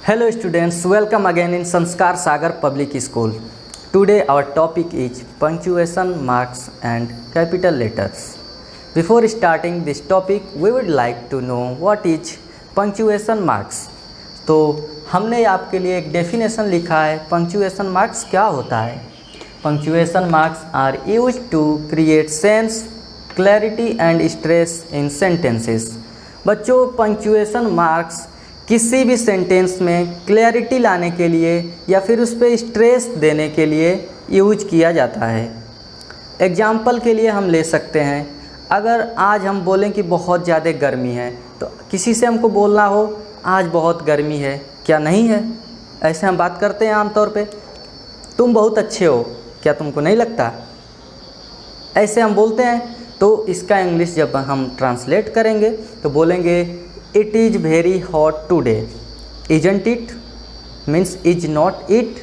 Hello students, welcome again in Sanskar Sagar Public School. Today our topic is punctuation marks and capital letters. Before starting this topic, we would like to know what is punctuation marks. तो हमने आपके लिए एक definition लिखा है, punctuation marks क्या होता है. Punctuation marks are use to create sense, clarity and stress in sentences. बच्चों, पंक्चुएशन मार्क्स किसी भी सेंटेंस में क्लैरिटी लाने के लिए या फिर उस पर स्ट्रेस देने के लिए यूज किया जाता है. एग्जाम्पल के लिए हम ले सकते हैं, अगर आज हम बोलें कि बहुत ज़्यादा गर्मी है तो किसी से हमको बोलना हो आज बहुत गर्मी है, क्या नहीं है? ऐसे हम बात करते हैं आमतौर पे. तुम बहुत अच्छे हो, क्या तुमको नहीं लगता? ऐसे हम बोलते हैं. तो इसका इंग्लिश जब हम ट्रांसलेट करेंगे तो बोलेंगे it is very hot today. Isn't it means is not it.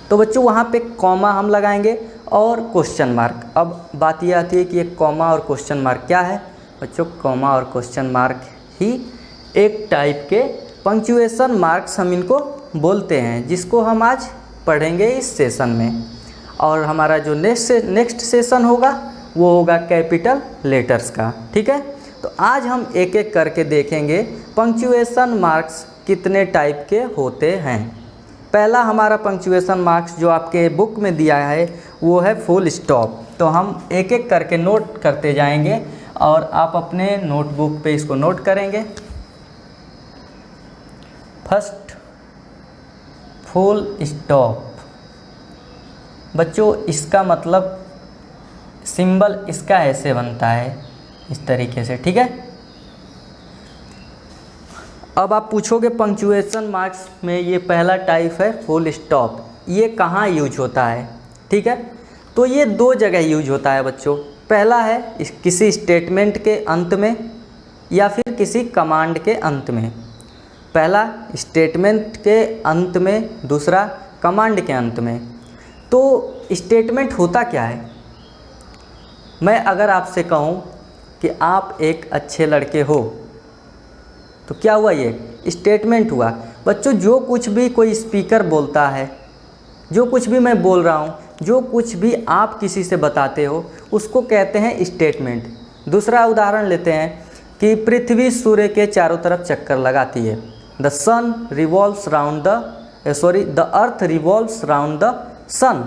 तो बच्चों वहाँ पे कॉमा हम लगाएंगे और क्वेश्चन मार्क. अब बात ये आती है कि एक कॉमा और क्वेश्चन मार्क क्या है. बच्चों, कॉमा और क्वेश्चन मार्क ही एक टाइप के पंक्चुएशन मार्क्स हम इनको बोलते हैं, जिसको हम आज पढ़ेंगे इस सेशन में. और हमारा जो नेक्स्ट सेशन होगा वो होगा कैपिटल लेटर्स का. ठीक है, तो आज हम एक एक करके देखेंगे पंक्चुएशन मार्क्स कितने टाइप के होते हैं. पहला हमारा पंक्चुएशन मार्क्स जो आपके बुक में दिया है वो है फुल स्टॉप. तो हम एक एक करके नोट करते जाएंगे और आप अपने नोटबुक पे इसको नोट करेंगे. First, full stop. बच्चों, इसका मतलब सिंबल इसका ऐसे बनता है, इस तरीके से. ठीक है, अब आप पूछोगे पंक्चुएशन मार्क्स में ये पहला टाइप है फुल स्टॉप, ये कहाँ यूज होता है? ठीक है, तो ये दो जगह यूज होता है बच्चों. पहला है किसी स्टेटमेंट के अंत में या फिर किसी कमांड के अंत में. पहला स्टेटमेंट के अंत में, दूसरा कमांड के अंत में. तो स्टेटमेंट होता क्या है? मैं अगर आपसे कहूँ कि आप एक अच्छे लड़के हो तो क्या हुआ? ये स्टेटमेंट हुआ. बच्चों, जो कुछ भी कोई स्पीकर बोलता है, जो कुछ भी मैं बोल रहा हूँ, जो कुछ भी आप किसी से बताते हो, उसको कहते हैं स्टेटमेंट. दूसरा उदाहरण लेते हैं कि पृथ्वी सूर्य के चारों तरफ चक्कर लगाती है. The sun revolves round the earth revolves round the sun.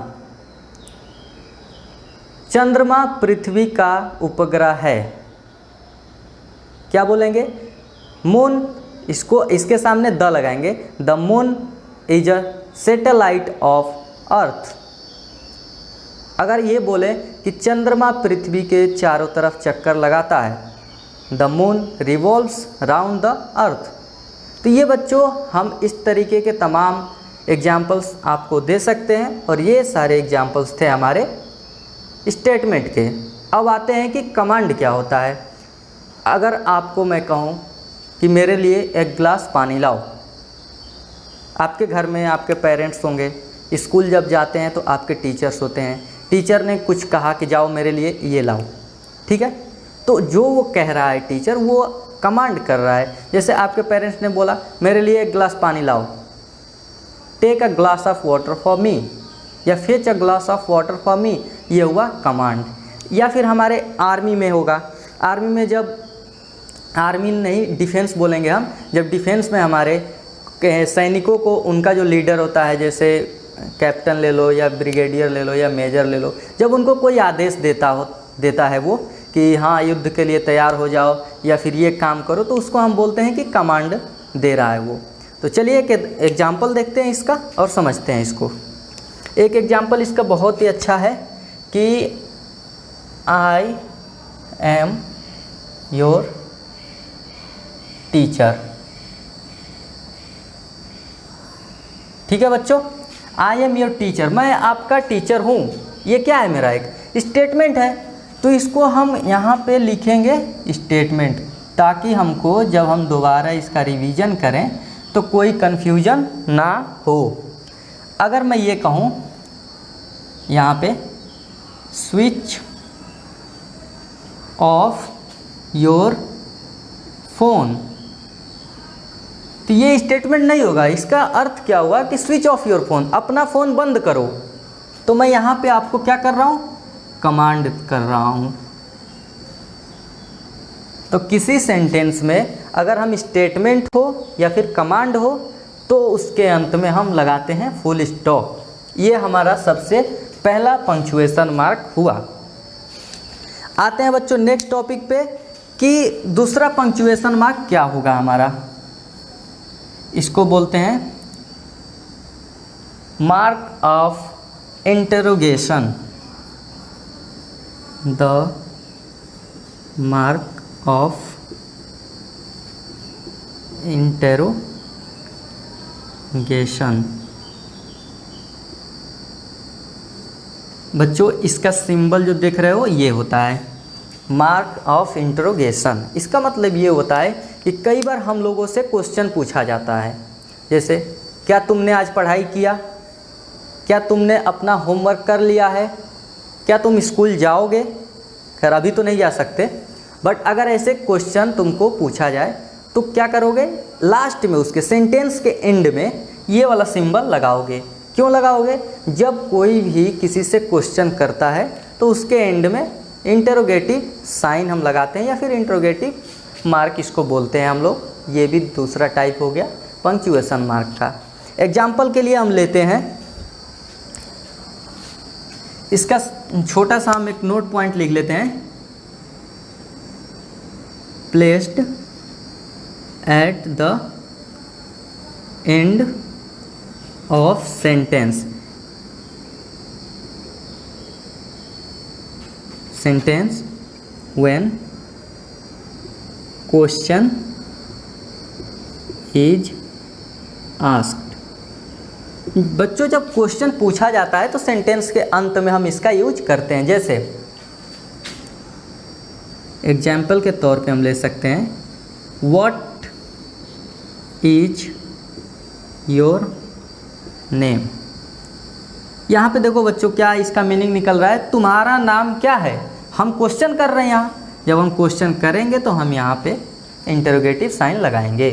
चंद्रमा पृथ्वी का उपग्रह है. क्या बोलेंगे? मून. इसको इसके सामने द लगाएंगे. The moon is a satellite of earth. अगर ये बोले कि चंद्रमा पृथ्वी के चारों तरफ चक्कर लगाता है, the moon revolves round the अर्थ. तो ये बच्चों हम इस तरीके के तमाम एग्जाम्पल्स आपको दे सकते हैं और ये सारे एग्जाम्पल्स थे हमारे स्टेटमेंट के. अब आते हैं कि कमांड क्या होता है. अगर आपको मैं कहूँ कि मेरे लिए एक गिलास पानी लाओ. आपके घर में आपके पेरेंट्स होंगे, स्कूल जब जाते हैं तो आपके टीचर्स होते हैं. टिचर ने कुछ कहा कि जाओ मेरे लिए ये लाओ. ठीक है, तो जो वो कह रहा है टीचर, वो कमांड कर रहा है. जैसे आपके पेरेंट्स ने बोला मेरे लिए एक गिलास पानी लाओ, take a glass of water for me या fetch a glass of water for me. ये हुआ कमांड. या फिर हमारे आर्मी में होगा. आर्मी में जब आर्मी नहीं डिफेंस बोलेंगे हम, जब डिफेंस में हमारे सैनिकों को उनका जो लीडर होता है, जैसे कैप्टन ले लो या ब्रिगेडियर ले लो या मेजर ले लो, जब उनको कोई आदेश देता है वो कि हाँ युद्ध के लिए तैयार हो जाओ या फिर ये काम करो, तो उसको हम बोलते हैं कि कमांड दे रहा है वो. तो चलिए एक एग्जाम्पल देखते हैं इसका और समझते हैं इसको. एक एग्जाम्पल इसका बहुत ही अच्छा है कि आई एम योर टीचर. ठीक है बच्चों, आई एम योर टीचर, मैं आपका टीचर हूँ. ये क्या है? मेरा एक स्टेटमेंट है. तो इसको हम यहाँ पे लिखेंगे स्टेटमेंट, ताकि हमको जब हम दोबारा इसका रिवीजन करें तो कोई कन्फ्यूजन ना हो. अगर मैं ये कहूँ यहाँ पे स्विच ऑफ योर फ़ोन, तो ये स्टेटमेंट नहीं होगा। इसका अर्थ क्या हुआ कि स्विच ऑफ योर फ़ोन, अपना फ़ोन बंद करो। तो मैं यहाँ पे आपको क्या कर रहा हूँ, कमांड कर रहा हूँ। तो किसी सेंटेंस में अगर हम स्टेटमेंट हो या फिर कमांड हो तो उसके अंत में हम लगाते हैं फुल स्टॉप। ये हमारा सबसे पहला पंक्चुएशन मार्क हुआ। आते हैं बच्चों नेक्स्ट टॉपिक पे कि दूसरा पंक्चुएशन मार्क क्या होगा हमारा। इसको बोलते हैं mark of interrogation. The mark of interrogation. बच्चों इसका सिंबल जो देख रहे हो ये होता है मार्क ऑफ इंटरोगेशन। इसका मतलब ये होता है कि कई बार हम लोगों से क्वेश्चन पूछा जाता है, जैसे क्या तुमने आज पढ़ाई किया, क्या तुमने अपना होमवर्क कर लिया है, क्या तुम स्कूल जाओगे। खैर अभी तो नहीं जा सकते, बट अगर ऐसे क्वेश्चन तुमको पूछा जाए तो क्या करोगे, लास्ट में उसके सेंटेंस के एंड में ये वाला सिंबल लगाओगे। क्यों लगाओगे, जब कोई भी किसी से क्वेश्चन करता है तो उसके एंड में इंटरोगेटिव साइन हम लगाते हैं या फिर इंटरोगेटिव मार्क इसको बोलते हैं हम लोग। ये भी दूसरा टाइप हो गया पंक्चुएशन मार्क का। एग्जाम्पल के लिए हम लेते हैं, इसका छोटा सा हम एक नोट पॉइंट लिख लेते हैं, placed at the end of sentence. Sentence when question is asked. बच्चों जब क्वेश्चन पूछा जाता है तो सेंटेंस के अंत में हम इसका यूज करते हैं। जैसे एग्जाम्पल के तौर पे हम ले सकते हैं, व्हाट इज योर नेम। यहाँ पे देखो बच्चों क्या इसका मीनिंग निकल रहा है, तुम्हारा नाम क्या है। हम क्वेश्चन कर रहे हैं यहाँ, जब हम क्वेश्चन करेंगे तो हम यहाँ पे इंटरोगेटिव साइन लगाएंगे।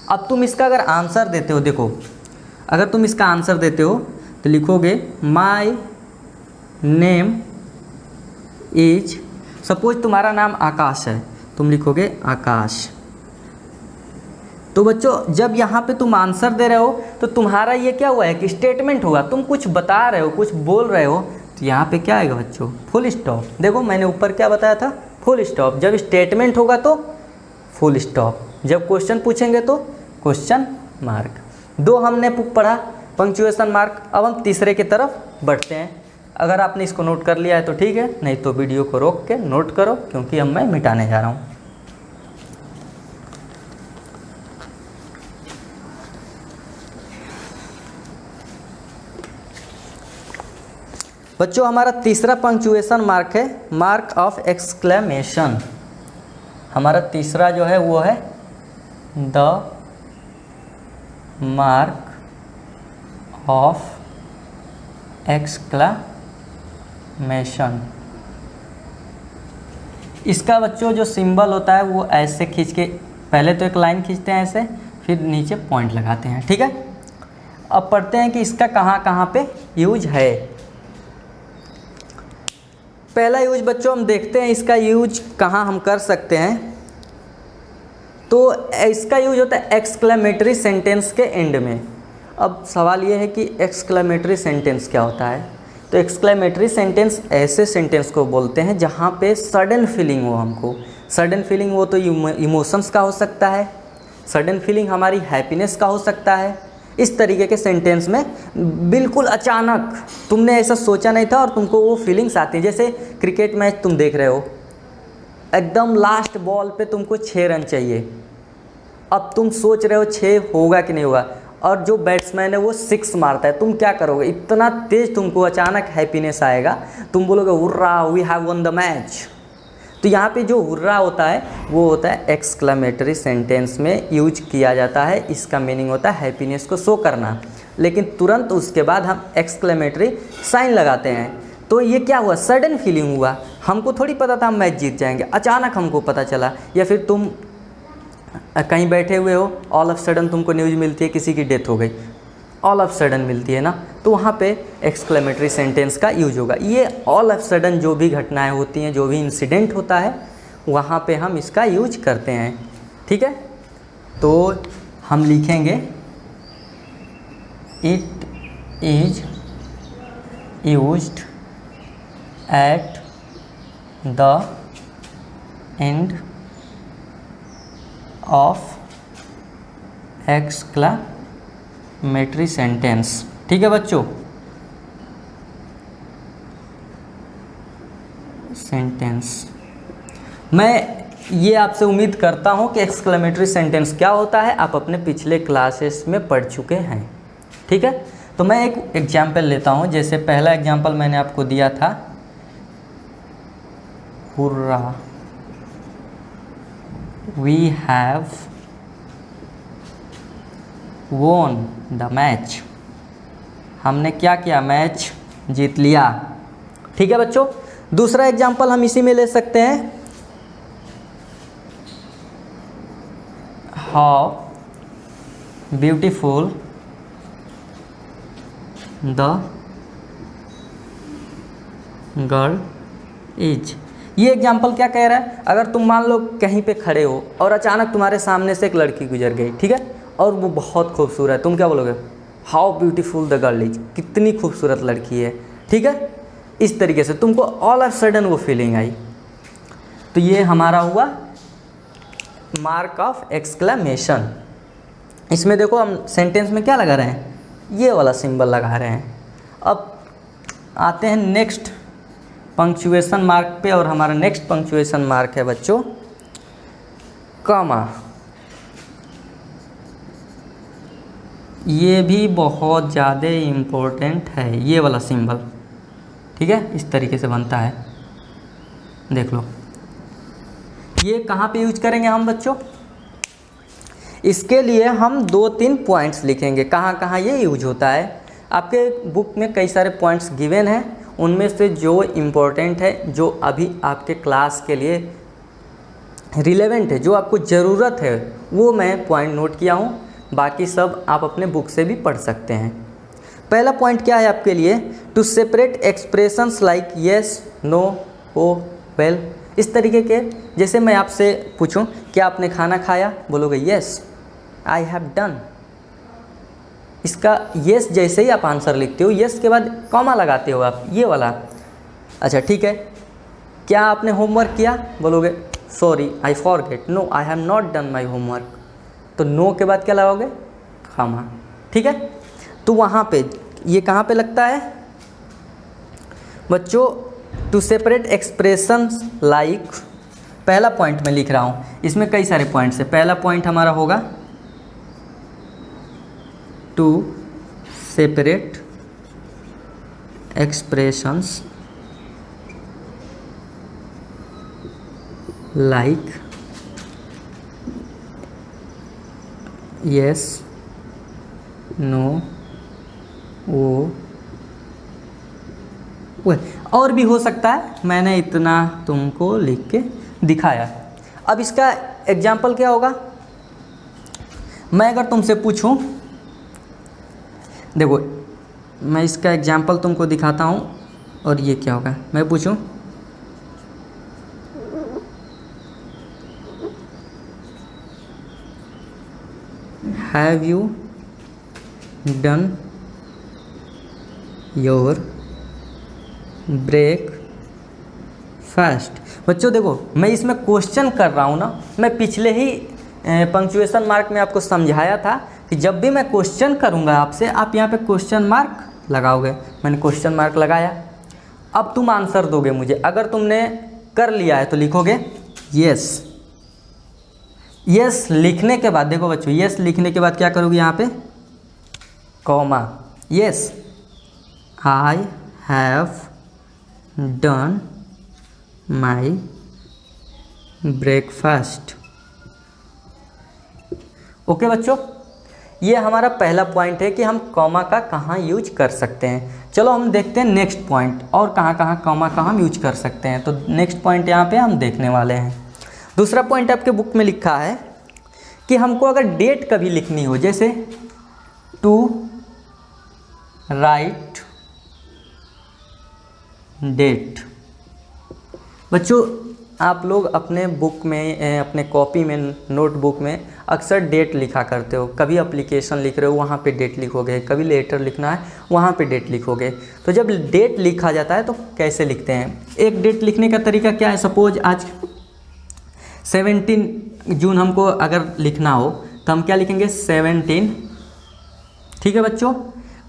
अब तुम इसका अगर आंसर देते हो, देखो अगर तुम इसका आंसर देते हो तो लिखोगे माई नेम इज, सपोज तुम्हारा नाम आकाश है, तुम लिखोगे आकाश। तो बच्चों जब यहाँ पे तुम आंसर दे रहे हो तो तुम्हारा ये क्या हुआ है कि स्टेटमेंट हुआ, तुम कुछ बता रहे हो, कुछ बोल रहे हो, तो यहाँ पे क्या आएगा बच्चों, फुल स्टॉप। देखो मैंने ऊपर क्या बताया था, फुल स्टॉप। जब स्टेटमेंट होगा तो फुल स्टॉप, जब क्वेश्चन पूछेंगे तो क्वेश्चन मार्क। दो हमने पढ़ा पंक्चुएशन मार्क। अब हम तीसरे की तरफ बढ़ते हैं। अगर आपने इसको नोट कर लिया है तो ठीक है, नहीं तो वीडियो को रोक के नोट करो, क्योंकि अब मैं मिटाने जा रहा हूँ। बच्चों हमारा तीसरा पंक्चुएशन मार्क है मार्क ऑफ एक्सक्लेमेशन। हमारा तीसरा जो है वो है द मार्क ऑफ एक्सक्लेमेशन। इसका बच्चों जो सिंबल होता है वो ऐसे खींच के, पहले तो एक लाइन खींचते हैं ऐसे, फिर नीचे पॉइंट लगाते हैं, ठीक है। अब पढ़ते हैं कि इसका कहाँ कहाँ पे यूज है। पहला यूज बच्चों हम देखते हैं इसका यूज कहाँ हम कर सकते हैं। तो इसका यूज होता है एक्सक्लेमेटरी सेंटेंस के एंड में। अब सवाल ये है कि एक्सक्लेमेटरी सेंटेंस क्या होता है। तो एक्सक्लेमेटरी सेंटेंस ऐसे सेंटेंस को बोलते हैं जहाँ पे सडन फीलिंग हो हमको। सडन फीलिंग वो तो इमोशंस का हो सकता है, सडन फीलिंग हमारी हैप्पीनेस का हो सकता है। इस तरीके के सेंटेंस में बिल्कुल अचानक तुमने ऐसा सोचा नहीं था और तुमको वो फीलिंग्स आती हैं। जैसे क्रिकेट मैच तुम देख रहे हो, एकदम लास्ट बॉल पे तुमको 6 रन चाहिए। अब तुम सोच रहे हो 6 होगा कि नहीं होगा, और जो बैट्समैन है वो 6 मारता है, तुम क्या करोगे, इतना तेज़ तुमको अचानक हैप्पीनेस आएगा, तुम बोलोगे hurrah we have won the match. तो यहाँ पे जो हुर्रा होता है वो होता है एक्सक्लेमेटरी सेंटेंस में यूज किया जाता है। इसका मीनिंग होता है हैप्पीनेस को शो करना, लेकिन तुरंत उसके बाद हम एक्सक्लेमेटरी साइन लगाते हैं। तो ये क्या हुआ, सडन फीलिंग हुआ, हमको थोड़ी पता था हम मैच जीत जाएंगे, अचानक हमको पता चला। या फिर तुम कहीं बैठे हुए हो, ऑल ऑफ सडन तुमको न्यूज़ मिलती है किसी की डेथ हो गई, ऑल ऑफ सडन मिलती है ना, तो वहाँ पे एक्सक्लेमेटरी सेंटेंस का यूज होगा। ये ऑल ऑफ सडन जो भी घटनाएं होती हैं, जो भी इंसिडेंट होता है, वहाँ पे हम इसका यूज करते हैं। ठीक है, तो हम लिखेंगे it is used at the end of exclamatory sentence. ठीक है बच्चों, सेंटेंस मैं ये आपसे उम्मीद करता हूँ कि एक्सक्लेमेटरी सेंटेंस क्या होता है आप अपने पिछले क्लासेस में पढ़ चुके हैं। ठीक है, तो मैं एक एग्जाम्पल लेता हूँ। जैसे पहला एग्जाम्पल मैंने आपको दिया था, hurrah we have won the match. हमने क्या किया, मैच जीत लिया। ठीक है बच्चों, दूसरा एग्जाम्पल हम इसी में ले सकते हैं, how beautiful the girl is. ये एग्जाम्पल क्या कह रहा है, अगर तुम मान लो कहीं पे खड़े हो और अचानक तुम्हारे सामने से एक लड़की गुजर गई, ठीक है, और वो बहुत खूबसूरत है, तुम क्या बोलोगे, how beautiful the girl is, कितनी खूबसूरत लड़की है। ठीक है, इस तरीके से तुमको ऑल ऑफ सडन वो फीलिंग आई। तो ये हमारा हुआ मार्क ऑफ एक्सक्लेमेशन। इसमें देखो हम सेंटेंस में क्या लगा रहे हैं, ये वाला सिंबल लगा रहे हैं। अब आते हैं नेक्स्ट पंक्चुएशन मार्क पे, और हमारा नेक्स्ट पंक्चुएशन मार्क है बच्चों कॉमा। ये भी बहुत ज़्यादा इम्पोर्टेंट है, ये वाला सिंबल। ठीक है, इस तरीके से बनता है, देख लो। ये कहाँ पे यूज करेंगे हम बच्चों, इसके लिए हम 2-3 पॉइंट्स लिखेंगे कहाँ कहाँ ये यूज होता है। आपके बुक में कई सारे पॉइंट्स गिवन हैं, उनमें से जो इम्पोर्टेंट है, जो अभी आपके क्लास के लिए रिलेवेंट है, जो आपको ज़रूरत है, वो मैं पॉइंट नोट किया हूँ। बाकी सब आप अपने बुक से भी पढ़ सकते हैं। पहला पॉइंट क्या है आपके लिए, to separate expressions like yes, no, oh, well. इस तरीके के, जैसे मैं आपसे पूछूं क्या आपने खाना खाया, बोलोगे येस आई हैव डन। इसका येस जैसे ही आप आंसर लिखते हो, येस के बाद कॉमा लगाते हो आप, ये वाला। अच्छा ठीक है, क्या आपने होमवर्क किया, बोलोगे sorry I forget, no I have not done my homework. तो नो के बाद क्या लगाओगे, कॉमा। ठीक है, तो वहाँ पे ये कहाँ पे लगता है बच्चों, टू सेपरेट एक्सप्रेशंस लाइक। पहला पॉइंट मैं लिख रहा हूँ, इसमें कई सारे पॉइंट्स है। पहला पॉइंट हमारा होगा to separate expressions like yes, no, वो, और भी हो सकता है, मैंने इतना तुमको लिख के दिखाया। अब इसका एग्जाम्पल क्या होगा, मैं अगर तुमसे पूछूं, देखो मैं इसका एग्जाम्पल तुमको दिखाता हूं, और ये क्या होगा, मैं पूछूं have you done your breakfast. बच्चों देखो मैं इसमें क्वेश्चन कर रहा हूँ ना, मैं पिछले ही पंक्चुएशन मार्क में आपको समझाया था कि जब भी मैं क्वेश्चन करूँगा आपसे, आप यहाँ पे क्वेश्चन मार्क लगाओगे। मैंने क्वेश्चन मार्क लगाया, अब तुम आंसर दोगे मुझे। अगर तुमने कर लिया है तो लिखोगे यस। यस लिखने के बाद देखो बच्चों, यस लिखने के बाद क्या करोगे, यहाँ पे comma, yes I have done my breakfast. Okay बच्चों, ये हमारा पहला पॉइंट है कि हम कॉमा का कहाँ यूज कर सकते हैं। चलो हम देखते हैं नेक्स्ट पॉइंट, और कहाँ कहाँ कॉमा का हम यूज कर सकते हैं। तो नेक्स्ट पॉइंट यहाँ पे हम देखने वाले हैं। दूसरा पॉइंट आपके बुक में लिखा है कि हमको अगर डेट कभी लिखनी हो, जैसे टू राइट डेट। बच्चों आप लोग अपने बुक में, अपने कॉपी में, नोटबुक में अक्सर डेट लिखा करते हो। कभी एप्लीकेशन लिख रहे हो वहाँ पे डेट लिखोगे, कभी लेटर लिखना है वहाँ पे डेट लिखोगे। तो जब डेट लिखा जाता है तो कैसे लिखते हैं? एक डेट लिखने का तरीका क्या है? सपोज आज 17 जून हमको अगर लिखना हो तो हम क्या लिखेंगे? 17। ठीक है बच्चों,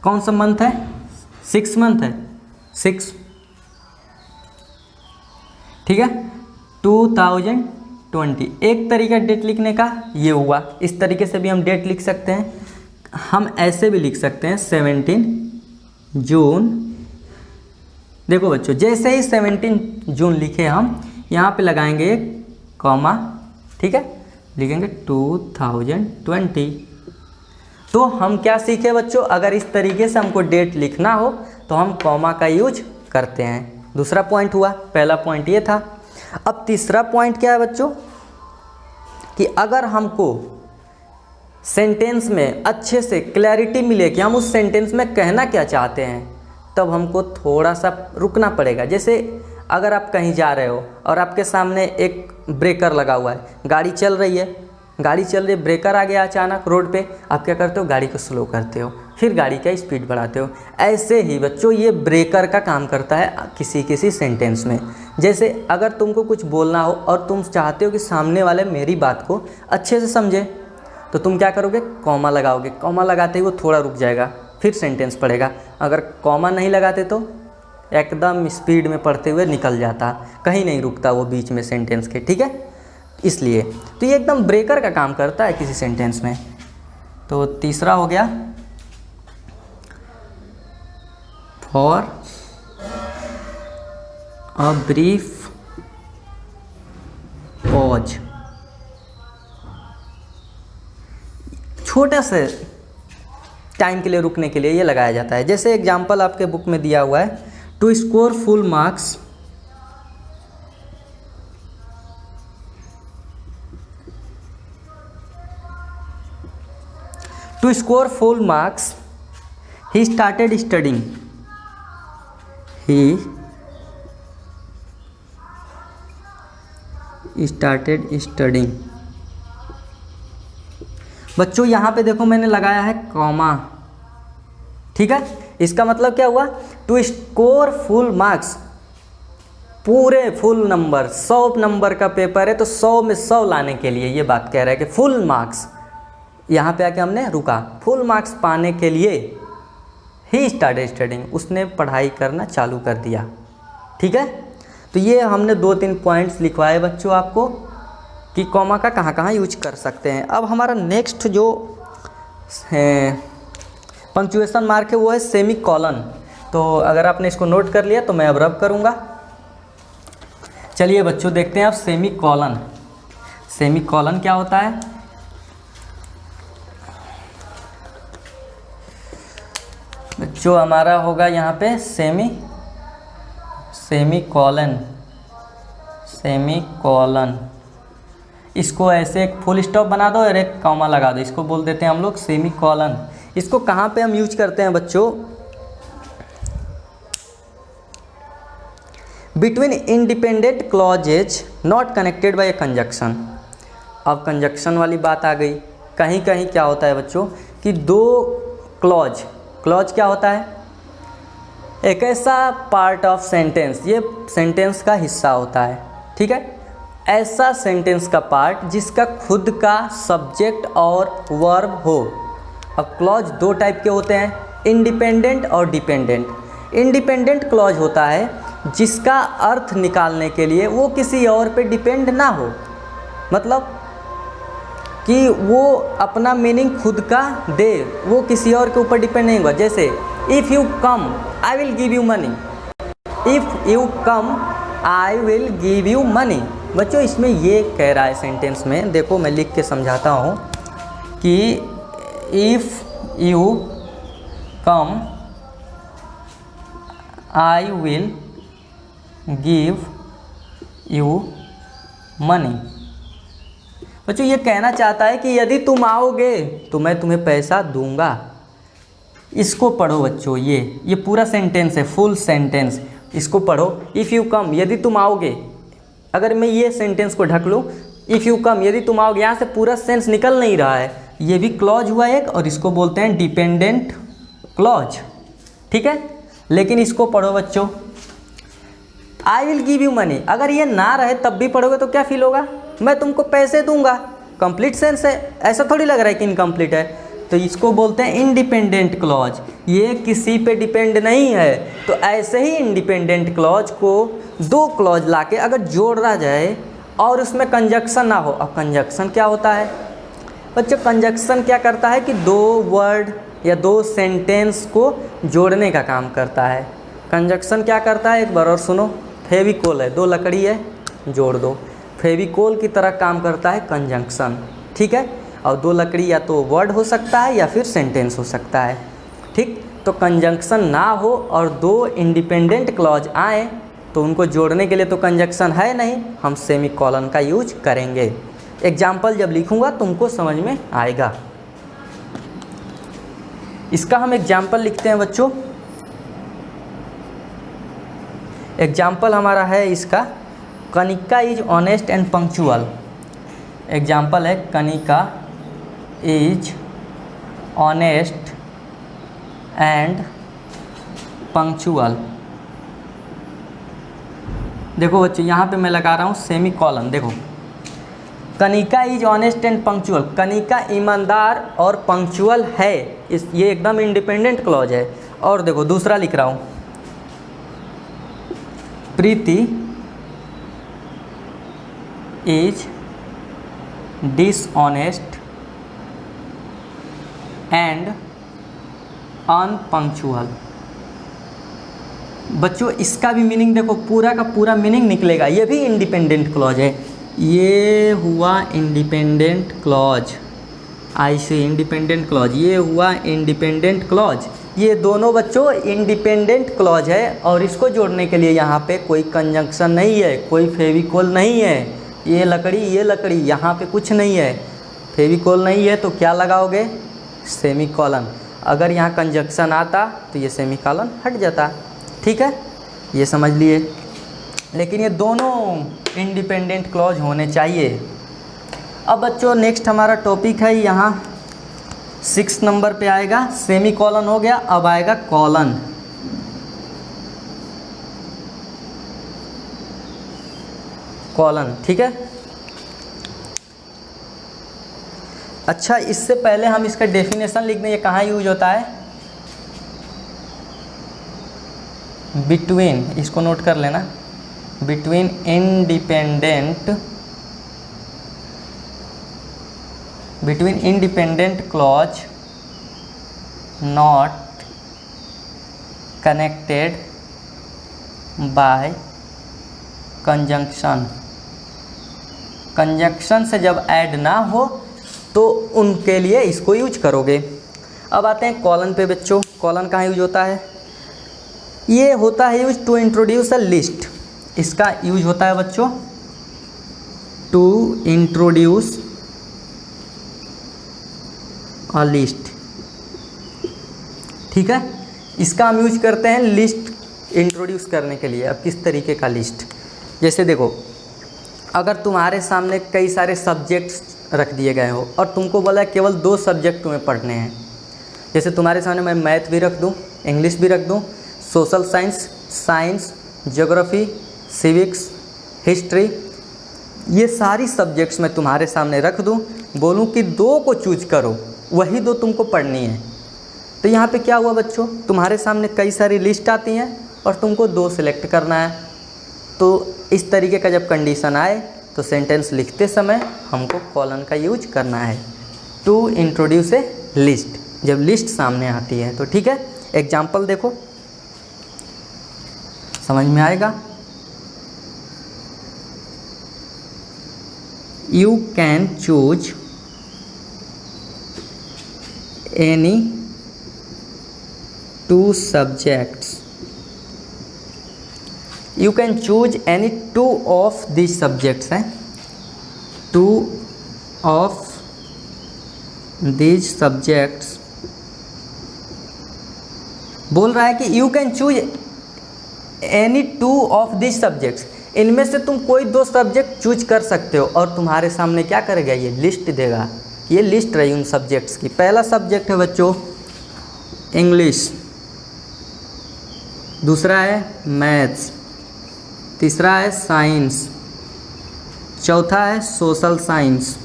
कौन सा मंथ है? 6 मंथ है, 6। ठीक है, 2020। एक तरीका डेट लिखने का ये हुआ। इस तरीके से भी हम डेट लिख सकते हैं। हम ऐसे भी लिख सकते हैं 17 जून। देखो बच्चों, जैसे ही 17 जून लिखे हम यहाँ पे लगाएंगे एक कॉमा। ठीक है, लिखेंगे 2020। तो हम क्या सीखे बच्चों? अगर इस तरीके से हमको डेट लिखना हो तो हम कॉमा का यूज करते हैं। दूसरा पॉइंट हुआ, पहला पॉइंट ये था। अब तीसरा पॉइंट क्या है बच्चों? कि अगर हमको सेंटेंस में अच्छे से क्लैरिटी मिले कि हम उस सेंटेंस में कहना क्या चाहते हैं, तब हमको थोड़ा सा रुकना पड़ेगा। जैसे अगर आप कहीं जा रहे हो और आपके सामने एक ब्रेकर लगा हुआ है, गाड़ी चल रही है, ब्रेकर आ गया अचानक रोड पे, आप क्या करते हो? गाड़ी को स्लो करते हो, फिर गाड़ी का स्पीड बढ़ाते हो। ऐसे ही बच्चों ये ब्रेकर का काम करता है किसी सेंटेंस में। जैसे अगर तुमको कुछ बोलना हो और तुम चाहते हो कि सामने वाले मेरी बात को अच्छे से समझे, तो तुम क्या करोगे? कॉमा लगाओगे। कॉमा लगाते ही वो थोड़ा रुक जाएगा, फिर सेंटेंस पढ़ेगा। अगर कॉमा नहीं लगाते तो एकदम स्पीड में पढ़ते हुए निकल जाता, कहीं नहीं रुकता वो बीच में सेंटेंस के। ठीक है, इसलिए तो ये एकदम ब्रेकर का काम करता है किसी सेंटेंस में। तो तीसरा हो गया फॉर अ ब्रीफ पॉज। छोटा से टाइम के लिए रुकने के लिए ये लगाया जाता है। जैसे एग्जाम्पल आपके बुक में दिया हुआ है, to score full marks To score full marks, he started studying. He started studying. बच्चों यहाँ पे देखो मैंने लगाया है कॉमा। ठीक है, इसका मतलब क्या हुआ? टू स्कोर फुल मार्क्स, पूरे फुल नंबर, 100 नंबर का पेपर है तो 100 में 100 लाने के लिए ये बात कह रहा है कि फुल मार्क्स। यहाँ पे आके हमने रुका। फुल मार्क्स पाने के लिए ही स्टार्टेड स्टडिंग, उसने पढ़ाई करना चालू कर दिया। ठीक है, तो ये हमने 2-3 पॉइंट्स लिखवाए बच्चों आपको कि कॉमा का कहाँ कहाँ यूज कर सकते हैं। अब हमारा नेक्स्ट जो पंक्चुएशन मार्क है वो है सेमी कॉलन। तो अगर आपने इसको नोट कर लिया तो मैं अब रब करूँगा। चलिए बच्चों देखते हैं अब सेमी कॉलन। सेमी कॉलन क्या होता है? बच्चों हमारा होगा यहाँ पे सेमी कॉलन। इसको ऐसे एक फुल स्टॉप बना दो और एक कॉमा लगा दो, इसको बोल देते हैं हम लोग सेमी कॉलन। इसको कहाँ पे हम यूज करते हैं बच्चों? Between independent clauses not connected by A conjunction. अब कंजक्शन वाली बात आ गई। कहीं कहीं क्या होता है बच्चों कि दो क्लॉज क्या होता है? एक ऐसा पार्ट ऑफ सेंटेंस, ये सेंटेंस का हिस्सा होता है। ठीक है, ऐसा सेंटेंस का पार्ट जिसका खुद का सब्जेक्ट और वर्ब हो। अब क्लॉज 2 टाइप के होते हैं, इंडिपेंडेंट और डिपेंडेंट। इंडिपेंडेंट क्लॉज होता है जिसका अर्थ निकालने के लिए वो किसी और पे डिपेंड ना हो, मतलब कि वो अपना मीनिंग खुद का दे, वो किसी और के ऊपर डिपेंड नहीं हुआ। जैसे if you come I will give you money, if you come I will give you money. बच्चों इसमें ये कह रहा है सेंटेंस में, देखो मैं लिख के समझाता हूँ कि if you come I will give you money. बच्चों ये कहना चाहता है कि यदि तुम आओगे तो मैं तुम्हें पैसा दूंगा। इसको पढ़ो बच्चों, ये पूरा सेंटेंस है, फुल सेंटेंस, इसको पढ़ो। इफ़ यू कम, यदि तुम आओगे। अगर मैं ये सेंटेंस को ढक लूँ, इफ़ यू कम, यदि तुम आओगे, यहाँ से पूरा सेंस निकल नहीं रहा है। ये भी क्लॉज हुआ एक, और इसको बोलते हैं डिपेंडेंट क्लॉज, ठीक है। लेकिन इसको पढ़ो बच्चों, I will give you money, अगर ये ना रहे तब भी पढ़ोगे तो क्या फील होगा, मैं तुमको पैसे दूंगा। कंप्लीट सेंस है, ऐसा थोड़ी लग रहा है कि इनकम्प्लीट है। तो इसको बोलते हैं इंडिपेंडेंट क्लॉज, ये किसी पे डिपेंड नहीं है। तो ऐसे ही इंडिपेंडेंट क्लॉज को दो क्लॉज लाके अगर जोड़ा जाए और उसमें कंजक्शन ना हो। अब कंजक्शन क्या होता है बच्चों, कंजक्शन क्या करता है कि दो वर्ड या दो सेंटेंस को जोड़ने का काम करता है। कंजक्शन क्या करता है, एक बार और सुनो। फेविकोल है, दो लकड़ी है, जोड़ दो। फेविकोल की तरह काम करता है कंजंक्शन, ठीक है। और दो लकड़ी या तो वर्ड हो सकता है या फिर सेंटेंस हो सकता है, ठीक। तो कंजंक्शन ना हो और दो इंडिपेंडेंट क्लॉज आए तो उनको जोड़ने के लिए तो कंजंक्शन है नहीं, हम सेमीकोलन का यूज करेंगे। एग्जाम्पल जब लिखूंगा तुमको समझ में आएगा। इसका हम एग्जाम्पल लिखते हैं बच्चों। एग्जाम्पल हमारा है इसका, Kanika is honest and punctual. Example है Kanika is honest and punctual. देखो बच्चों, यहाँ पे मैं लगा रहा हूँ सेमी कॉलन। देखो, Kanika is honest and punctual, Kanika ईमानदार और पंक्चुअल है, ये एकदम इंडिपेंडेंट क्लॉज है। और देखो दूसरा लिख रहा हूँ, प्रीति इज डिसऑनेस्ट एंड अनपंक्चुअल। बच्चों इसका भी मीनिंग देखो, पूरा का पूरा मीनिंग निकलेगा। ये भी इंडिपेंडेंट क्लॉज है, ये हुआ इंडिपेंडेंट क्लॉज, आई से इंडिपेंडेंट क्लॉज, ये हुआ इंडिपेंडेंट क्लॉज। ये दोनों बच्चों इंडिपेंडेंट क्लॉज है और इसको जोड़ने के लिए यहाँ पे कोई कंजंक्शन नहीं है, कोई फेविकोल नहीं है। ये लकड़ी, यहाँ पे कुछ नहीं है, फेविकोल नहीं है, तो क्या लगाओगे, सेमीकोलन। अगर यहाँ कंजंक्शन आता तो ये सेमीकोलन हट जाता, ठीक है, ये समझ लिए। लेकिन ये दोनों इंडिपेंडेंट क्लॉज होने चाहिए। अब बच्चों नेक्स्ट हमारा टॉपिक है यहाँ 6 नंबर पे आएगा, सेमीकोलन हो गया, अब आएगा कॉलन। कॉलन, ठीक है। अच्छा, इससे पहले हम इसका डेफिनेशन लिख दें, ये कहाँ यूज होता है, बिटवीन, इसको नोट कर लेना, between independent clause not connected by conjunction. Conjunction से जब ऐड ना हो तो उनके लिए इसको यूज करोगे। अब आते हैं कॉलन पे बच्चों। कॉलन कहाँ यूज होता है, ये होता है use to introduce a list. इसका यूज होता है बच्चों टू इंट्रोड्यूस अ लिस्ट, ठीक है। इसका हम यूज करते हैं लिस्ट इंट्रोड्यूस करने के लिए। अब किस तरीके का लिस्ट, जैसे देखो, अगर तुम्हारे सामने कई सारे सब्जेक्ट्स रख दिए गए हो और तुमको बोला केवल 2 सब्जेक्ट तुम्हें पढ़ने हैं, जैसे तुम्हारे सामने मैं मैथ भी रख दूं, इंग्लिश भी रख दूं, social science, geography, civics, history, ये सारी सब्जेक्ट्स मैं तुम्हारे सामने रख दूं, बोलूं कि 2 को चूज करो, वही 2 तुमको पढ़नी है। तो यहाँ पे क्या हुआ बच्चों, तुम्हारे सामने कई सारी लिस्ट आती हैं और तुमको 2 सिलेक्ट करना है। तो इस तरीके का जब कंडीशन आए तो सेंटेंस लिखते समय हमको कॉलन का यूज करना है, टू इंट्रोड्यूस ए लिस्ट, जब लिस्ट सामने आती है तो, ठीक है। एग्जाम्पल देखो, समझ में आएगा। You can choose any 2 subjects, you can choose any 2 of these subjects हैं, 2 ऑफ दीज सब्जेक्ट्स, बोल रहा है कि you can choose any 2 of this subjects, इनमें से तुम कोई 2 सब्जेक्ट चूज कर सकते हो। और तुम्हारे सामने क्या करेगा, ये लिस्ट देगा। ये लिस्ट रही उन सब्जेक्ट्स की। पहला सब्जेक्ट है बच्चों इंग्लिश, दूसरा है मैथ्स, तीसरा है साइंस, चौथा है सोशल साइंस।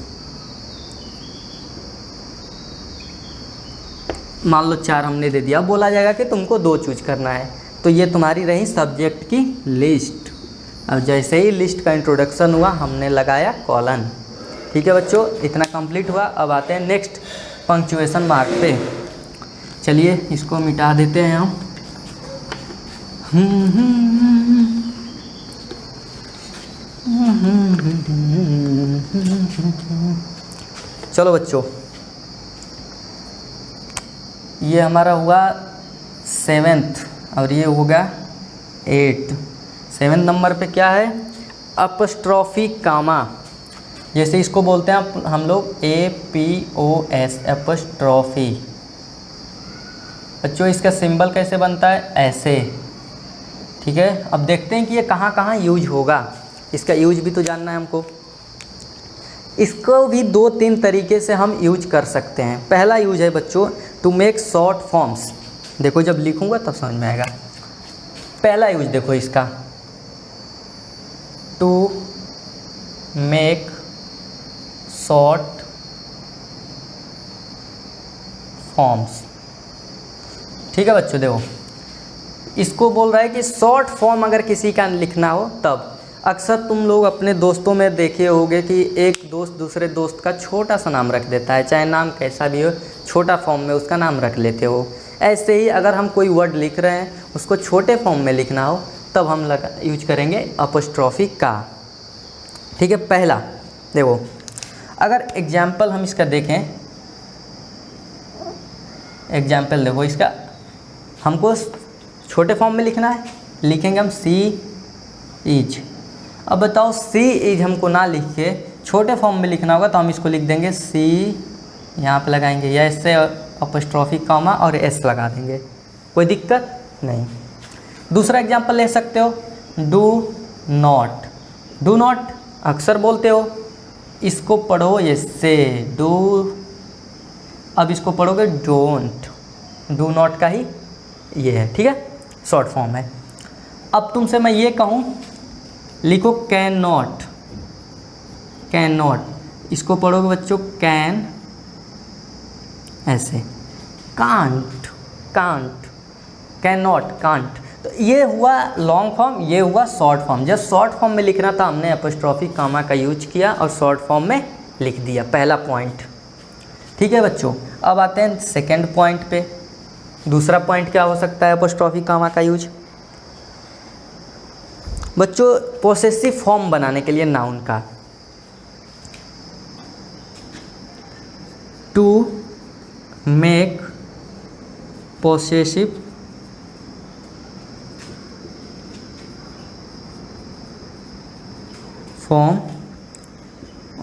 मान लो 4 हमने दे दिया, बोला जाएगा कि तुमको 2 चूज करना है। तो ये तुम्हारी रही सब्जेक्ट की लिस्ट। अब जैसे ही लिस्ट का इंट्रोडक्शन हुआ हमने लगाया कॉलन। ठीक है बच्चों, इतना कंप्लीट हुआ। अब आते हैं नेक्स्ट पंक्चुएशन मार्क पे। चलिए इसको मिटा देते हैं हम। चलो बच्चों, ये हमारा हुआ 7th और ये होगा 8th। 7 नंबर पे क्या है, अपस्ट्रॉफी कामा, जैसे इसको बोलते हैं हम लोग APOS, अपस्ट्रॉफी। बच्चों इसका सिंबल कैसे बनता है, ऐसे। ठीक है, अब देखते हैं कि ये कहाँ कहाँ यूज होगा। इसका यूज भी तो जानना है हमको। इसको भी 2-3 तरीके से हम यूज कर सकते हैं। पहला यूज है बच्चों टू मेक शॉर्ट फॉर्म्स। देखो जब लिखूंगा तब समझ में आएगा। पहला यूज देखो इसका, टू मेक शॉर्ट फॉर्म्स। ठीक है बच्चों, देखो इसको बोल रहा है कि शॉर्ट फॉर्म अगर किसी का लिखना हो तब। अक्सर तुम लोग अपने दोस्तों में देखे होगे कि एक दोस्त दूसरे दोस्त का छोटा सा नाम रख देता है, चाहे नाम कैसा भी हो, छोटा फॉर्म में उसका नाम रख लेते हो। ऐसे ही अगर हम कोई वर्ड लिख रहे हैं उसको छोटे फॉर्म में लिखना हो तब हम यूज करेंगे अपॉस्ट्रोफी का। ठीक है, पहला देखो, अगर एग्जाम्पल हम इसका देखें, एग्जाम्पल देखो इसका, हमको छोटे फॉर्म में लिखना है, लिखेंगे हम सी इज। अब बताओ सी इज हमको ना लिख के छोटे फॉर्म में लिखना होगा तो हम इसको लिख देंगे सी, यहाँ पे लगाएंगे या इससे अपॉस्ट्रोफी कॉमा और एस लगा देंगे, कोई दिक्कत नहीं। दूसरा एग्जांपल ले सकते हो, डू नॉट। डू नॉट अक्सर बोलते हो, इसको पढ़ो ये से डू, अब इसको पढ़ोगे डोंट। डू नॉट का ही ये है। ठीक है, शॉर्ट फॉर्म है। अब तुमसे मैं ये कहूँ लिखो कैन नॉट। कैन नॉट, इसको पढ़ोगे बच्चों कैन, ऐसे can't, can't, can not, can't. तो ये हुआ लॉन्ग फॉर्म, ये हुआ शॉर्ट फॉर्म। जब शॉर्ट फॉर्म में लिखना था हमने अपॉस्ट्रोफी कामा का यूज किया और शॉर्ट फॉर्म में लिख दिया, पहला पॉइंट। ठीक है बच्चों, अब आते हैं सेकेंड पॉइंट पे। दूसरा पॉइंट क्या हो सकता है अपॉस्ट्रोफी कामा का यूज बच्चों, पोसेसिव फॉर्म बनाने के लिए नाउन का। To make possessive form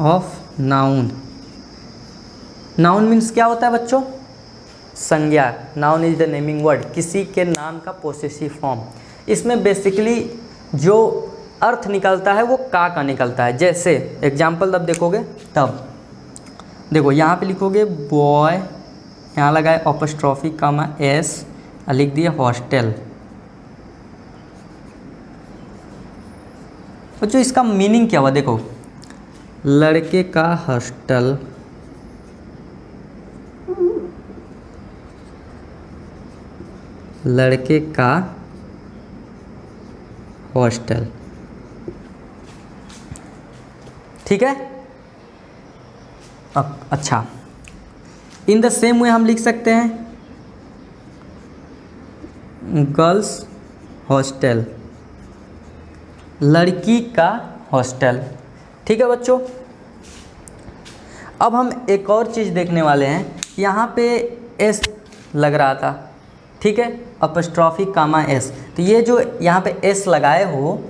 of noun. Noun means क्या होता है बच्चों, संज्ञा। Noun is the naming word, किसी के नाम का पोसेसिव फॉर्म। इसमें बेसिकली जो अर्थ निकलता है वो का निकलता है। जैसे एग्जाम्पल तब देखोगे, तब देखो यहाँ पे लिखोगे बॉय, यहाँ लगाए अपॉस्ट्रोफी कामा एस, लिख दिया हॉस्टल। बच्चों इसका मीनिंग क्या हुआ, देखो लड़के का हॉस्टल, लड़के का हॉस्टल। ठीक है, अच्छा, इन द सेम वे हम लिख सकते हैं गर्ल्स हॉस्टल, लड़की का हॉस्टल। ठीक है बच्चों, अब हम एक और चीज़ देखने वाले हैं। यहाँ पे एस लग रहा था, ठीक है, अपॉस्ट्रोफी कामा एस। तो ये जो यहाँ पे एस लगाए हो,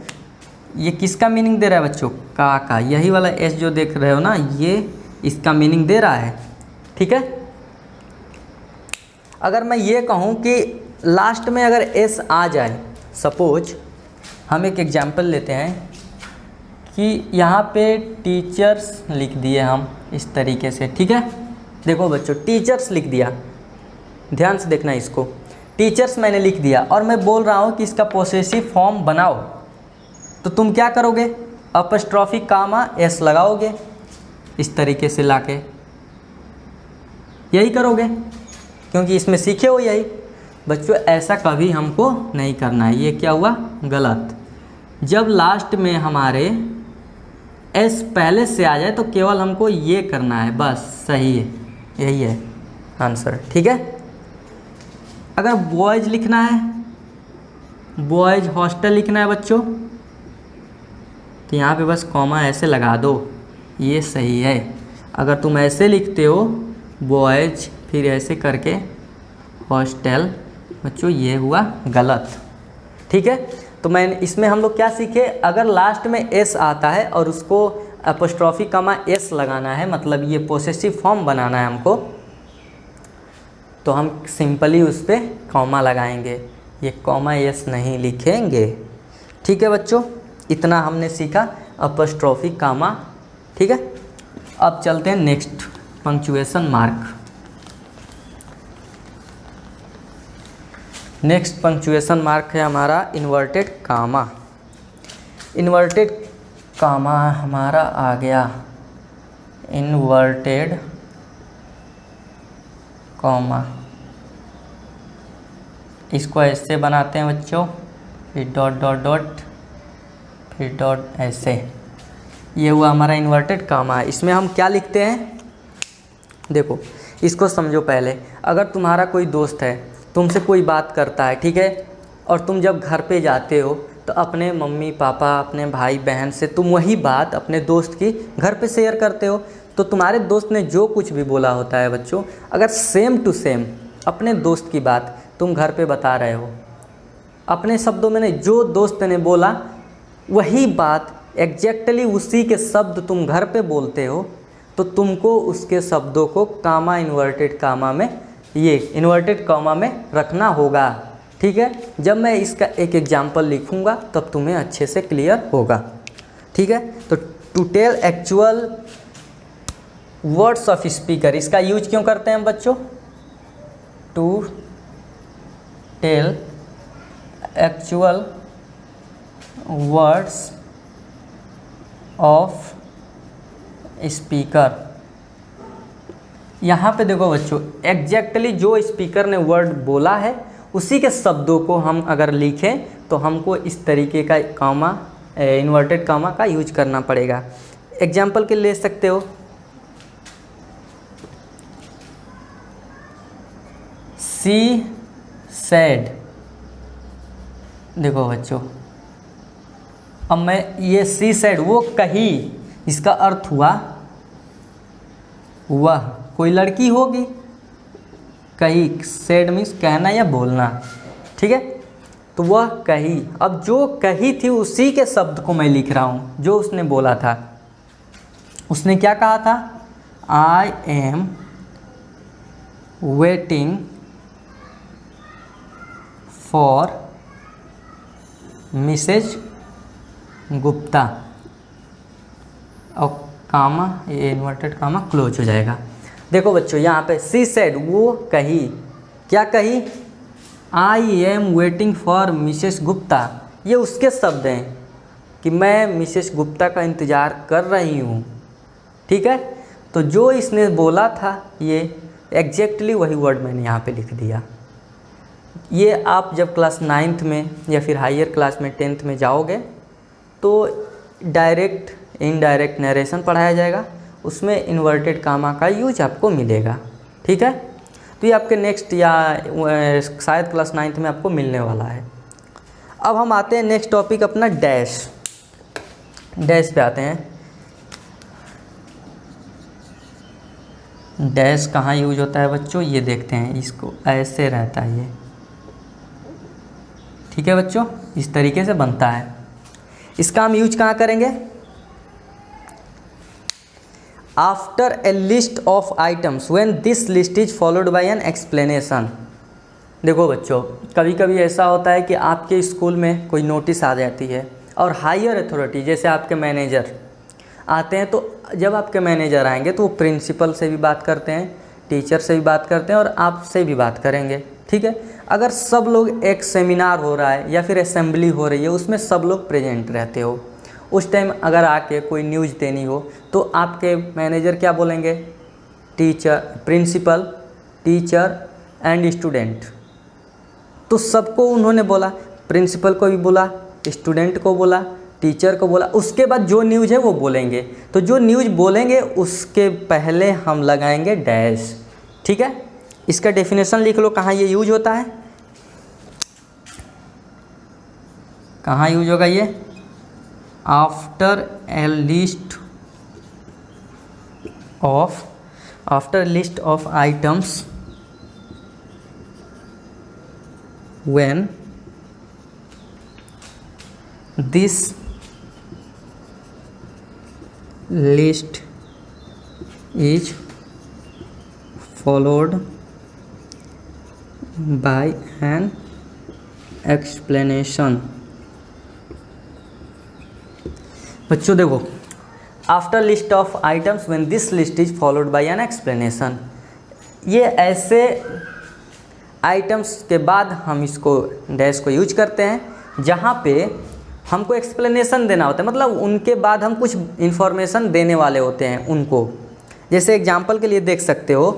ये किसका मीनिंग दे रहा है बच्चों, का। यही वाला एस जो देख रहे हो ना, ये इसका मीनिंग दे रहा है। ठीक है, अगर मैं ये कहूँ कि लास्ट में अगर एस आ जाए, सपोज हम एक एग्जाम्पल लेते हैं कि यहाँ पे टीचर्स लिख दिए हम इस तरीके से। ठीक है, देखो बच्चों, टीचर्स लिख दिया, ध्यान से देखना इसको, टीचर्स मैंने लिख दिया और मैं बोल रहा हूँ कि इसका पोसेसिव फॉर्म बनाओ, तो तुम क्या करोगे, अपस्ट्रॉफी कामा एस लगाओगे इस तरीके से लाके, यही करोगे क्योंकि इसमें सीखे हो यही। बच्चों ऐसा कभी हमको नहीं करना है, ये क्या हुआ, गलत। जब लास्ट में हमारे एस पहले से आ जाए तो केवल हमको ये करना है, बस सही है, यही है आंसर। ठीक है, अगर बॉयज़ लिखना है, बॉयज़ हॉस्टल लिखना है बच्चों, तो यहाँ पे बस कॉमा ऐसे लगा दो, ये सही है। अगर तुम ऐसे लिखते हो बॉयज़ फिर ऐसे करके हॉस्टल, बच्चों ये हुआ गलत। ठीक है, तो मैं इसमें हम लोग क्या सीखे, अगर लास्ट में एस आता है और उसको एपोस्ट्रॉफी कमा एस लगाना है, मतलब ये पोसेसिव फॉर्म बनाना है हमको, तो हम सिंपली उस पर कॉमा लगाएंगे, ये कॉमा एस नहीं लिखेंगे। ठीक है बच्चों, इतना हमने सीखा एपोस्ट्रॉफी कामा। ठीक है, अब चलते हैं next, punctuation mark. Next punctuation mark है हमारा इन्वर्टेड कामा। इन्वर्टेड कामा हमारा आ गया, इन्वर्टेड कॉमा, इसको ऐसे बनाते हैं बच्चों, फिर डॉट डॉट डॉट, फिर डॉट, ऐसे, ये हुआ हमारा इन्वर्टेड कामा। इसमें हम क्या लिखते हैं, देखो इसको समझो पहले। अगर तुम्हारा कोई दोस्त है, तुमसे कोई बात करता है, ठीक है, और तुम जब घर पे जाते हो तो अपने मम्मी पापा, अपने भाई बहन से तुम वही बात अपने दोस्त की घर पे शेयर करते हो, तो तुम्हारे दोस्त ने जो कुछ भी बोला होता है बच्चों, अगर सेम टू सेम अपने दोस्त की बात तुम घर पे बता रहे हो, अपने शब्दों में नहीं, जो दोस्त ने बोला वही बात एग्जैक्टली उसी के शब्द तुम घर पे बोलते हो, तो तुमको उसके शब्दों को कामा, इन्वर्टेड कामा में, ये इन्वर्टेड कॉमा में रखना होगा। ठीक है, जब मैं इसका एक एग्जाम्पल लिखूंगा तब तुम्हें अच्छे से क्लियर होगा। ठीक है, तो to tell actual words of speaker, इसका यूज क्यों करते हैं हम बच्चों, to tell actual words of speaker. यहाँ पे देखो बच्चों, एग्जैक्टली जो स्पीकर ने वर्ड बोला है उसी के शब्दों को हम अगर लिखें तो हमको इस तरीके का कामा, इन्वर्टेड कामा का यूज करना पड़ेगा। एग्जाम्पल के ले सकते हो, सी सैड, देखो बच्चों, अब मैं ये सी सैड, वो कही, इसका अर्थ हुआ वह कोई लड़की होगी, कही, सैड मीन्स कहना या बोलना। ठीक है, तो वह कही, अब जो कही थी उसी के शब्द को मैं लिख रहा हूँ जो उसने बोला था। उसने क्या कहा था, I am waiting for Mrs Gupta, और कामा, ये इन्वर्टेड कामा क्लोज हो जाएगा। देखो बच्चों, यहाँ पे सी सेड, वो कही, क्या कही, आई am waiting for Mrs Gupta, ये उसके शब्द हैं कि मैं मिसेस गुप्ता का इंतज़ार कर रही हूँ। ठीक है, तो जो इसने बोला था ये एग्जैक्टली वही वर्ड मैंने यहाँ पे लिख दिया। ये आप जब क्लास 9th में या फिर हायर क्लास में 10th में जाओगे तो डायरेक्ट इनडायरेक्ट नरेशन पढ़ाया जाएगा, उसमें इन्वर्टेड कामा का यूज आपको मिलेगा। ठीक है, तो ये आपके नेक्स्ट या शायद क्लास 9th में आपको मिलने वाला है। अब हम आते हैं नेक्स्ट टॉपिक अपना डैश। डैश पे आते हैं। डैश कहाँ यूज होता है बच्चों, ये देखते हैं, इसको ऐसे रहता है ये। ठीक है बच्चों, इस तरीके से बनता है। इसका हम यूज कहाँ करेंगे, after a list of items when this list is followed by an explanation. देखो बच्चों, कभी कभी ऐसा होता है कि आपके स्कूल में कोई नोटिस आ जाती है और हायर अथॉरिटी जैसे आपके मैनेजर आते हैं, तो जब आपके मैनेजर आएंगे तो वो प्रिंसिपल से भी बात करते हैं, टीचर से भी बात करते हैं और आपसे भी बात करेंगे। ठीक है, अगर सब लोग एक सेमिनार हो रहा है या फिर असेंबली हो रही है, उसमें सब लोग प्रेजेंट रहते हो, उस टाइम अगर आके कोई न्यूज़ देनी हो तो आपके मैनेजर क्या बोलेंगे? Teacher, principal, teacher and student. तो सबको उन्होंने बोला, प्रिंसिपल को भी बोला, स्टूडेंट को बोला, टीचर को बोला, उसके बाद जो न्यूज़ है वो बोलेंगे। तो जो न्यूज़ बोलेंगे उसके पहले हम लगाएंगे डैश। ठीक है, इसका डेफिनेशन लिख लो, कहाँ ये यूज होता है, कहाँ यूज होगा ये? After a list of items when this list is followed by an explanation। बच्चों देखो, after list of items when this list is followed by an explanation, ये ऐसे आइटम्स के बाद हम इसको डैश को यूज करते हैं जहाँ पे हमको एक्सप्लेनेशन देना होता है, मतलब उनके बाद हम कुछ इन्फॉर्मेशन देने वाले होते हैं उनको। जैसे एग्जांपल के लिए देख सकते हो,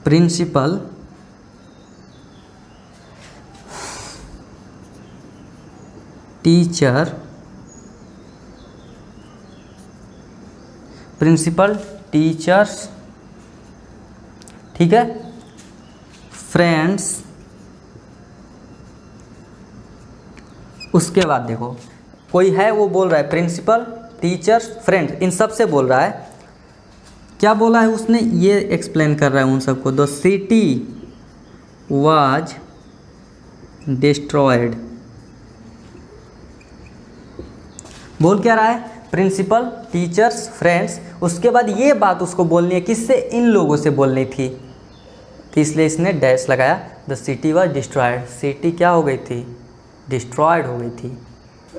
प्रिंसिपल टीचर, प्रिंसिपल टीचर्स, ठीक है, फ्रेंड्स। उसके बाद देखो, कोई है वो बोल रहा है प्रिंसिपल टीचर्स फ्रेंड्स, इन सब से बोल रहा है। क्या बोला है उसने, ये एक्सप्लेन कर रहा है उन सबको। द सिटी वाज डिस्ट्रॉयड, बोल क्या रहा है? Principal teachers friends. उसके बाद ये बात उसको बोलनी है, किससे? इन लोगों से बोलनी थी, तो इसलिए इसने डैश लगाया। The city was destroyed, city क्या हो गई थी? डिस्ट्रॉयड हो गई थी,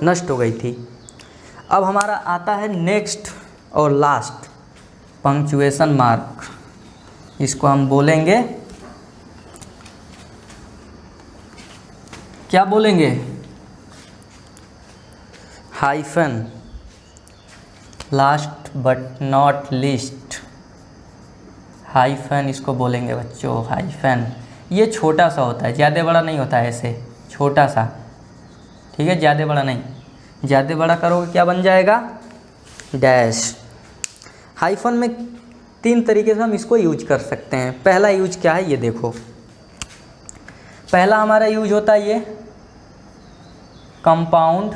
नष्ट हो गई थी। अब हमारा आता है नेक्स्ट और लास्ट, पंक्चुएशन मार्क। इसको हम बोलेंगे, क्या बोलेंगे? Hyphen. Last but not least, hyphen इसको बोलेंगे बच्चों, हाइफन। ये छोटा सा होता है, ज़्यादा बड़ा नहीं होता है, ऐसे छोटा सा। ठीक है, ज़्यादा बड़ा नहीं, ज़्यादा बड़ा करोगे क्या बन जाएगा? डैश। हाइफन में 3 तरीके से हम इसको यूज कर सकते हैं। पहला यूज क्या है ये देखो, पहला हमारा यूज होता है ये कंपाउंड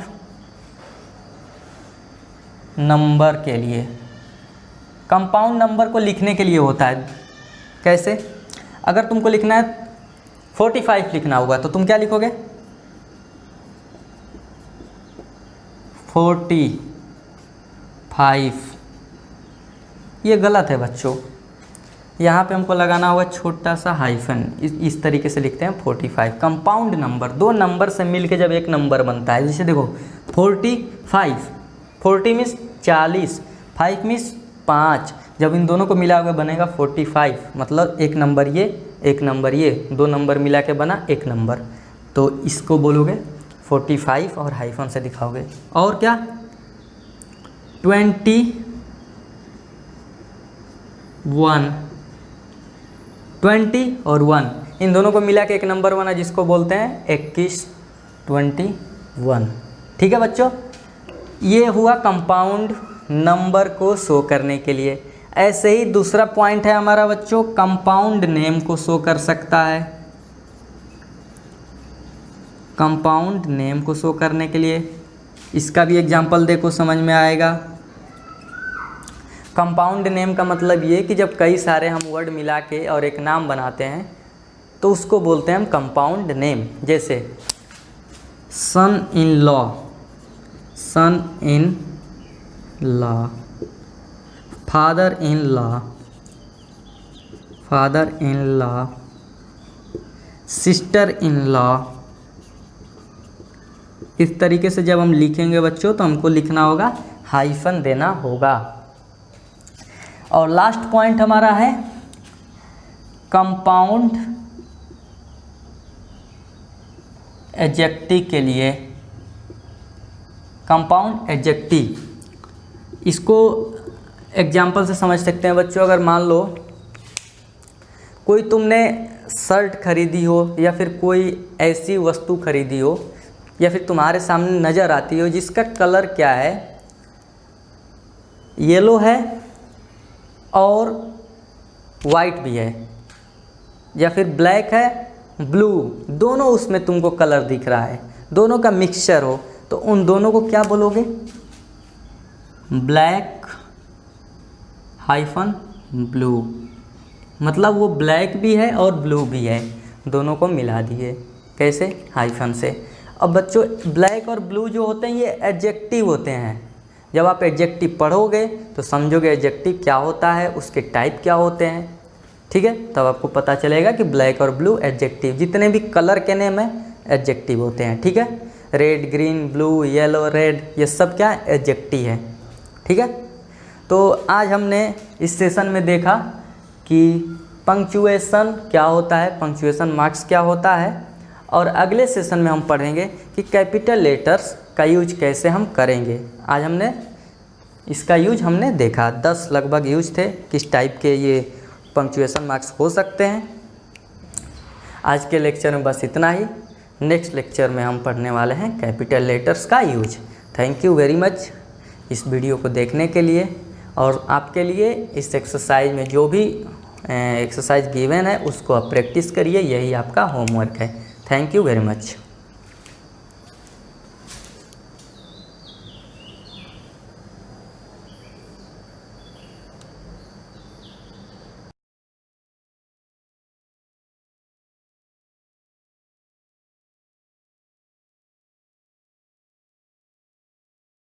नंबर के लिए। कंपाउंड नंबर को लिखने के लिए होता है। कैसे? अगर तुमको लिखना है 45 लिखना होगा तो तुम क्या लिखोगे? 45। ये गलत है बच्चों, यहाँ पे हमको लगाना होगा छोटा सा हाइफन। इस तरीके से लिखते हैं 45। कंपाउंड नंबर, 2 नंबर से मिलके जब एक नंबर बनता है, जैसे देखो 45, 40 मीन्स 40, 5 मीन्स 5, जब इन दोनों को मिला हुआ बनेगा 45, मतलब एक नंबर ये, एक नंबर ये, 2 नंबर मिला के बना एक नंबर। तो इसको बोलोगे 45 और हाइफन से दिखाओगे। और क्या? 21, 20 और 1, इन दोनों को मिला के एक नंबर बना जिसको बोलते हैं 21, 21। ठीक है बच्चों, ये हुआ कंपाउंड नंबर को शो करने के लिए। ऐसे ही दूसरा पॉइंट है हमारा बच्चों, कंपाउंड नेम को शो कर सकता है। कंपाउंड नेम को शो करने के लिए, इसका भी एग्जांपल देखो समझ में आएगा। कंपाउंड नेम का मतलब ये कि जब कई सारे हम वर्ड मिला के और एक नाम बनाते हैं तो उसको बोलते हैं हम कंपाउंड नेम। जैसे son in law, son in law, father in law, father in law, sister in law. इस तरीके से जब हम लिखेंगे बच्चों तो हमको लिखना होगा, हाइफन देना होगा। और लास्ट पॉइंट हमारा है कंपाउंड एडजेक्टिव के लिए, कंपाउंड एडजेक्टिव। इसको एग्जाम्पल से समझ सकते हैं बच्चों। अगर मान लो कोई तुमने शर्ट खरीदी हो या फिर कोई ऐसी वस्तु खरीदी हो या फिर तुम्हारे सामने नज़र आती हो जिसका कलर क्या है, येलो है और वाइट भी है, या फिर ब्लैक है ब्लू, दोनों उसमें तुमको कलर दिख रहा है, दोनों का मिक्सचर हो, तो उन दोनों को क्या बोलोगे? Black hyphen blue. मतलब वो ब्लैक भी है और ब्लू भी है, दोनों को मिला दिए। कैसे? हाइफन से। अब बच्चों ब्लैक और ब्लू जो होते हैं ये एडजेक्टिव होते हैं। जब आप एडजेक्टिव पढ़ोगे तो समझोगे एडजेक्टिव क्या होता है, उसके टाइप क्या होते हैं, ठीक है। तब आपको पता चलेगा कि ब्लैक और ब्लू एडजेक्टिव, जितने भी कलर के नेम है एडजेक्टिव होते हैं, ठीक है। Red, green, blue, yellow, red, ये सब क्या एडजेक्टिव है, ठीक है। तो आज हमने इस सेशन में देखा कि पंक्चुएशन क्या होता है, पंक्चुएशन मार्क्स क्या होता है, और अगले सेशन में हम पढ़ेंगे कि कैपिटल लेटर्स का यूज कैसे हम करेंगे। आज हमने इसका यूज हमने देखा, 10 लगभग यूज थे, किस टाइप के ये पंक्चुएशन मार्क्स हो सकते हैं। आज के लेक्चर में बस इतना ही। नेक्स्ट लेक्चर में हम पढ़ने वाले हैं कैपिटल लेटर्स का use. Thank you very much इस वीडियो को देखने के लिए। और आपके लिए इस एक्सरसाइज में जो भी एक्सरसाइज गिवन है उसको आप प्रैक्टिस करिए, यही आपका होमवर्क है। Thank you very much.